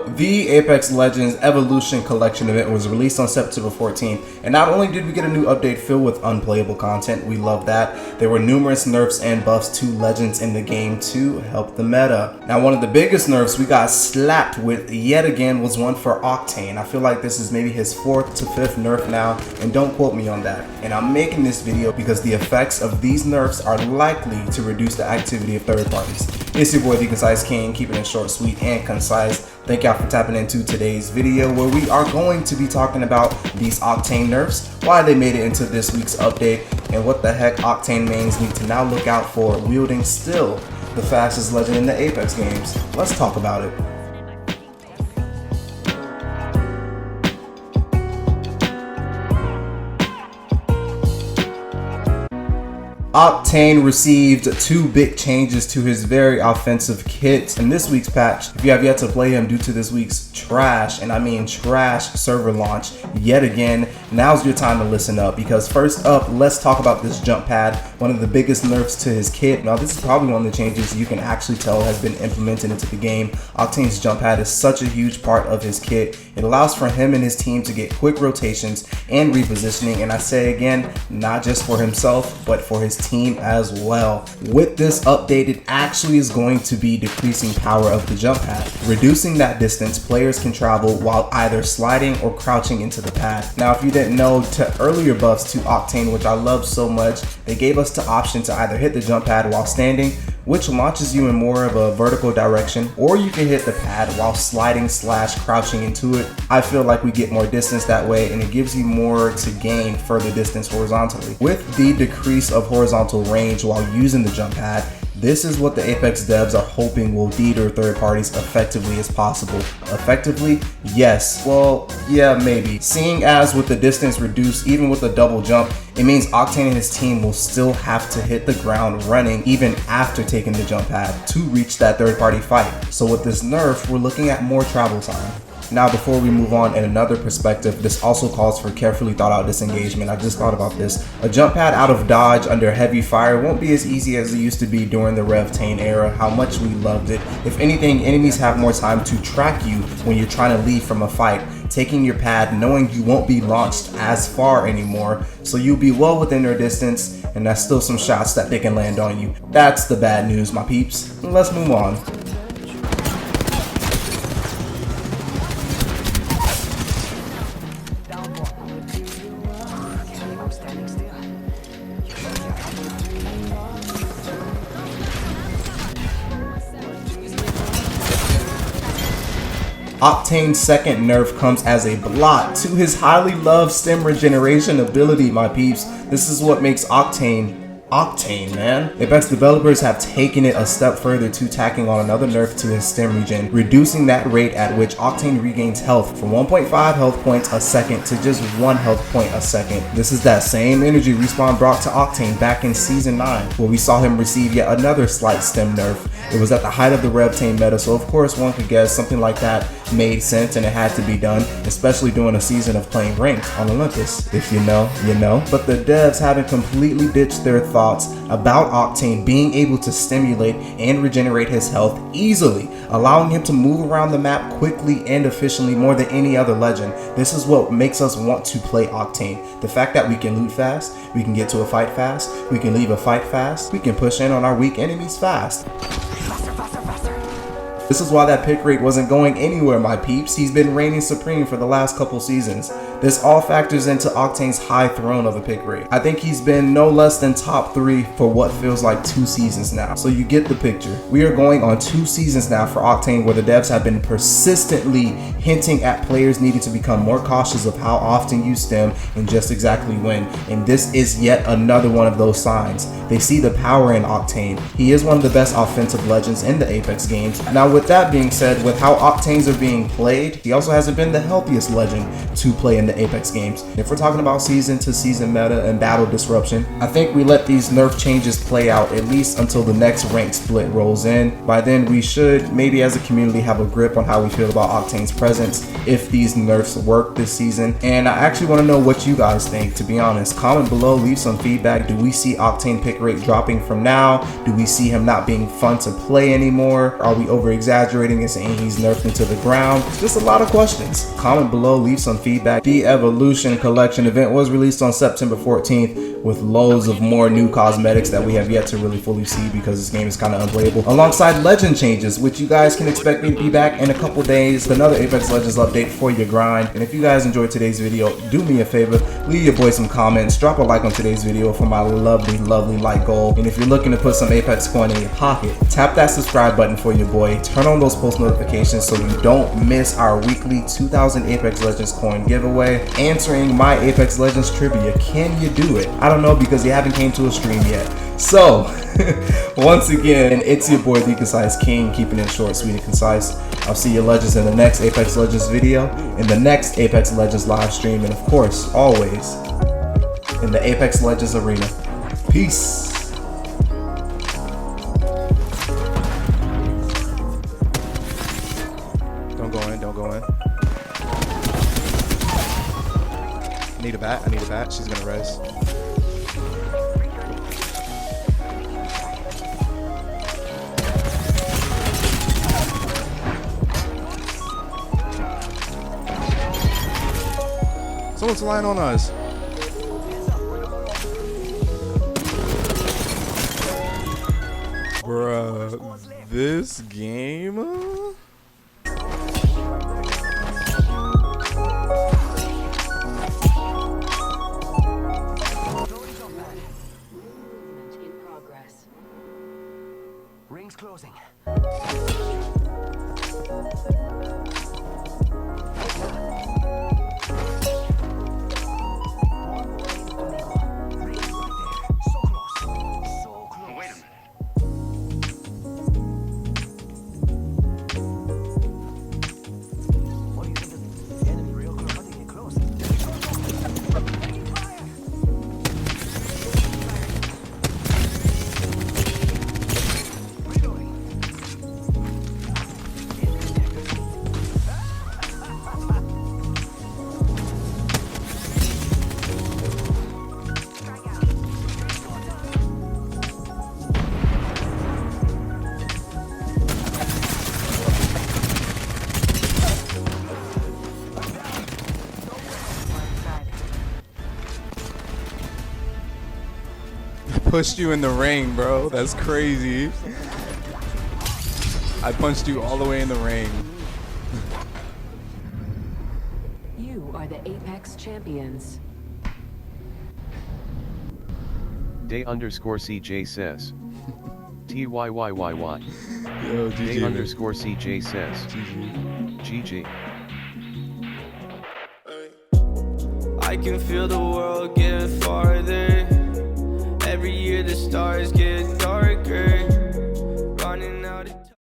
The Apex Legends Evolution Collection event was released on September 14th, and not only did we get a new update filled with unplayable content, we love that, there were numerous nerfs and buffs to legends in the game to help the meta. Now, one of the biggest nerfs we got slapped with yet again was one for Octane. I feel like this is maybe his 4th to 5th nerf now, and don't quote me on that. And I'm making this video because the effects of these nerfs are likely to reduce the activity of third parties. It's your boy, the Concise King, keeping it short, sweet, and concise. Thank y'all for tapping into today's video where we are going to be talking about these Octane nerfs, why they made it into this week's update, and what the heck Octane mains need to now look out for wielding still the fastest legend in the Apex games. Let's talk about it. Octane received 2 big changes to his very offensive kit in this week's patch. If you have yet to play him due to this week's trash, and I mean trash server launch yet again, now's your time to listen up, because first up, let's talk about this jump pad, one of the biggest nerfs to his kit. Now, this is probably one of the changes you can actually tell has been implemented into the game. Octane's jump pad is such a huge part of his kit. It allows for him and his team to get quick rotations and repositioning, and I say again, not just for himself, but for his team as well. With this update, it actually is going to be decreasing power of the jump pad. Reducing that distance, players can travel while either sliding or crouching into the pad. Now, if you didn't know, to earlier buffs to Octane, which I love so much, they gave us the option to either hit the jump pad while standing, which launches you in more of a vertical direction, or you can hit the pad while sliding / crouching into it. I feel like we get more distance that way, and it gives you more to gain further distance horizontally. With the decrease of horizontal range while using the jump pad, this is what the Apex devs are hoping will deter third parties effectively as possible. Effectively? Yes. Well, yeah, maybe. Seeing as with the distance reduced, even with a double jump, it means Octane and his team will still have to hit the ground running even after taking the jump pad to reach that third party fight. So with this nerf, we're looking at more travel time. Now, before we move on, in another perspective, this also calls for carefully thought out disengagement. I just thought about this. A jump pad out of dodge under heavy fire won't be as easy as it used to be during the Revtane era, how much we loved it. If anything, enemies have more time to track you when you're trying to leave from a fight, taking your pad knowing you won't be launched as far anymore, so you'll be well within their distance, and that's still some shots that they can land on you. That's the bad news, my peeps. Let's move on. Octane's second nerf comes as a blot to his highly loved stem regeneration ability, my peeps. This is what makes Octane, man. Apex developers have taken it a step further to tacking on another nerf to his stem regen, reducing that rate at which Octane regains health from 1.5 health points a second to just 1 health point a second. This is that same energy Respawn brought to Octane back in Season 9, where we saw him receive yet another slight stem nerf. It was at the height of the Revtane meta, so of course one could guess something like that made sense and it had to be done, especially during a season of playing ranked on Olympus. If you know, you know. But the devs haven't completely ditched their thoughts about Octane being able to stimulate and regenerate his health easily, allowing him to move around the map quickly and efficiently more than any other legend. This is what makes us want to play Octane. The fact that we can loot fast, we can get to a fight fast, we can leave a fight fast, we can push in on our weak enemies fast. This is why that pick rate wasn't going anywhere, my peeps. He's been reigning supreme for the last couple seasons. This all factors into Octane's high throne of a pick rate. I think he's been no less than top 3 for what feels like 2 seasons now. So you get the picture. We are going on 2 seasons now for Octane, where the devs have been persistently hinting at players needing to become more cautious of how often you stem and just exactly when. And this is yet another one of those signs. They see the power in Octane. He is one of the best offensive legends in the Apex games. Now, with that being said, with how Octanes are being played, he also hasn't been the healthiest legend to play in the Apex games. If we're talking about season to season meta and battle disruption, I think we let these nerf changes play out at least until the next rank split rolls in. By then we should maybe as a community have a grip on how we feel about Octane's presence if these nerfs work this season. And I actually want to know what you guys think, to be honest. Comment below, leave some feedback. Do we see Octane pick rate dropping from now? Do we see him not being fun to play anymore? Are we over exaggerating and saying he's nerfed into the ground? Just a lot of questions. Comment below, leave some feedback. The Evolution Collection event was released on September 14th with loads of more new cosmetics that we have yet to really fully see because this game is kind of unplayable, alongside legend changes, which you guys can expect me to be back in a couple days. Another Apex Legends update for your grind. And if you guys enjoyed today's video, do me a favor, leave your boy some comments, drop a like on today's video for my lovely like goal. And if you're looking to put some Apex coin in your pocket, tap that subscribe button for your boy, turn on those post notifications so you don't miss our weekly 2000 Apex Legends coin giveaway, answering my Apex Legends trivia. Can you do it? I don't know, because you haven't came to a stream yet. So once again, it's your boy the Concise King, keeping it short, sweet, and concise. I'll see you legends in the next Apex Legends video, in the next Apex Legends live stream, and of course always in the Apex Legends arena. Peace. Don't go in. I need a bat. She's gonna res. Someone's lying on us. Bruh, this game? Rings closing. Pushed you in the ring, bro. That's crazy. I punched you all the way in the ring. You are the Apex champions. Day_CJ says. TYYYY. Yo, GG. Day_CJ says. GG. I can feel the world getting farther. Every year the stars get